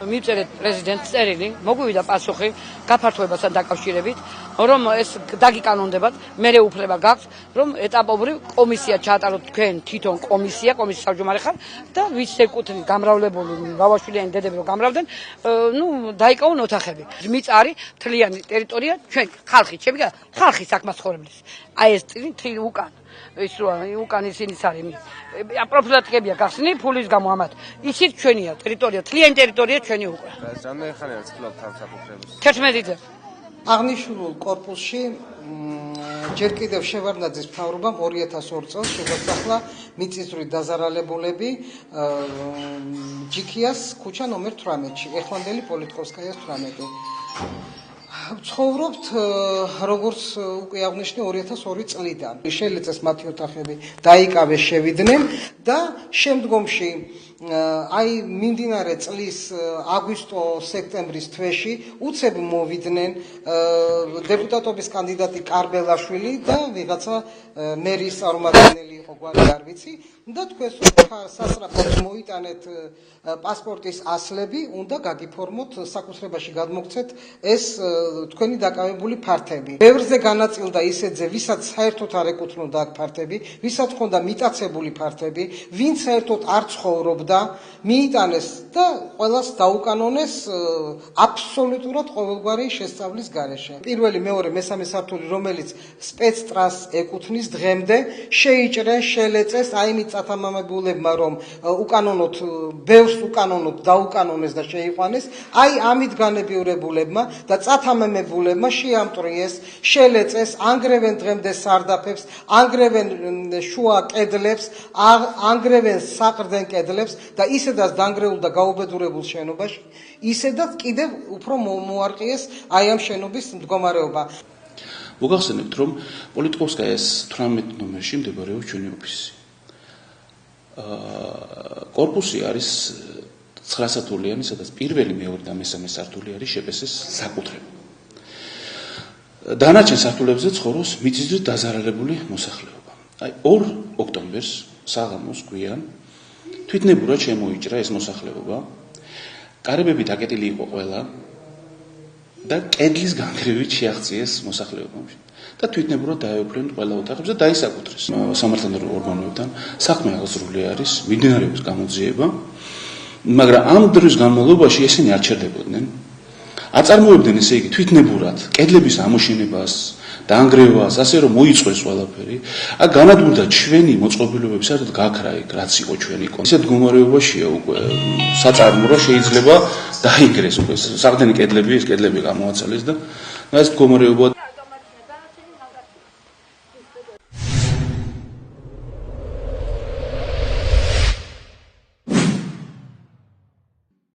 მივწერეთ პრეზიდენტს წერილი, მოგვივიდა პასუხი გაფართოებასთან დაკავშირებით, რომ ეს დაგიკანონდებათ, მერე უფლება გაქვთ, რომ ეტაპობრივ კომისია ჩაატაროთ თქვენ თვითონ კომისიის თავმჯდომარე ხარ და ვის ეკუთვნით გამრავლებული ვავაშვილიანი დედები რომ გამრავდნენ, დაიკავონ ოთახები. მიწარი მთლიანი ტერიტორია ჩვენ ხალხი, ჩემი ხალხი საქმაცხოვრებლის. აი ეს წილი უკან ის უკან ისინი არის პროფილაქტიკებია გახსნილი ფულის გამო ამათ. ისიც ჩვენია ტერიტორია, თლიანი ტერიტორია ჩვენი უკვე. რამდენი ხანია ცდილობთ ამ საკუთრებას? 11 წელი. აღნიშნულ კორპუსში ჯერ კიდევ შევარდნაძის მთავრობამ 2002 წელს შეგასახლა მიწისძვრის დაზარალებულები ჯიქიას ქუჩა ნომერ 18-ში, ეხლანდელი პოლიტკოვსკაიას 18. ცხოვრობთ როგორც უკვე აღნიშნე 2002 წლიდან. შეელეცეს მათი ოთახები, დაიკავეს, შევიდნენ და შემდგომში აი მიმდინარე წლის აგვისტო-სექტემბრის თვეში უცებ მოვიდნენ დეპუტატობის კანდიდატი კარბელაშვილი და ვიღაცა მერის წარმომადგენელი იყო გვარი არ ვიცი და თქვენს სასწრაფოდ მოიტანეთ პასპორტის ასლები, უნდა გაგიფორმოთ საკუთრებაში გადმოგცეთ ეს თქვენი დაკავებული ფართები. ბევრზე განაწილდა ისეთზე, ვისაც საერთოდ არ ეკუთვნოდა აქ ფართები, ვისაც ჰქონდა მიტაცებული ფართები, ვინც საერთოდ არ ცხოვრობდა, მიიტანეს და ყველას დაუკანონეს აბსოლუტურად ყოველგვარი შესწავლის გარეშე. პირველი, მეორე, მესამე სართული, რომელიც სპეცტრანს ეკუთვნის დღემდე, შეიჭრეს, შელეწეს აიმით წათამამებულებმა, რომ უკანონოდ ბევრს უკანონოდ დაუკანონეს და შეიყვანეს, აი ამით განებიურებულებმა და წათამამებულებმა შეამტრიეს, შელეწეს, ანგრევენ დღემდე სარდაფებს, ანგრევენ შუა კედლებს, ანგრევენ საყრდენ კედლებს და ისედაც დანგრეულ და გაუბედურებულ შენობაში, ისედაც კიდევ უფრო მოარყიეს აი ამ შენობის მდგომარეობა. მოგახსენებთ, რომ პოლიტკოვსკაიას 18 ნომერში მდებარეობს ჩვენი ოფისი. კორპუსი არის 9 სართულიანი, სადაც პირველი, მეორე და მესამე სართული არის შეპესეს საკუთრება. დანარჩენ სართულებზე ცხოვრობს მიწისძვრით დაზარალებული მოსახლეობა. აი 2 ოქტომბერს საღამოს გვიან თვითნებურად შემოიჭრა ეს მოსახლეობა. კარებები დაკეტილი იყო ყველა და კედლის განგრევით შეაღწიეს მოსახლეობამ და თვითნებურად დაეუფლნენ ყველა ოთახებს და დაისაკუთრეს. სამართალდამცავ ორგანოებთან საქმე აღზრული არის, მიმდინარეობს გამოძიება, მაგრამ ამ დროის განმავლობაში ესენი არ ჩერდებოდნენ. აწარმოებდნენ ესე იგი თვითნებურად კედლების ამოშენებას, დაანგრევას, ასე რომ მოიწყვეს ყველაფერი. აქ განადგურდა ჩვენი მოწყობილობები, საერთოდ გაქრა იქ, რაც იყო ჩვენი კონტექსტი. ისეთ მდგომარეობაშია უკვე საწარმო, რომ შეიძლება დაინგრეს უკვე საყრდენი კედლები, ეს კედლები გამოაცალეს და ეს მდგომარეობა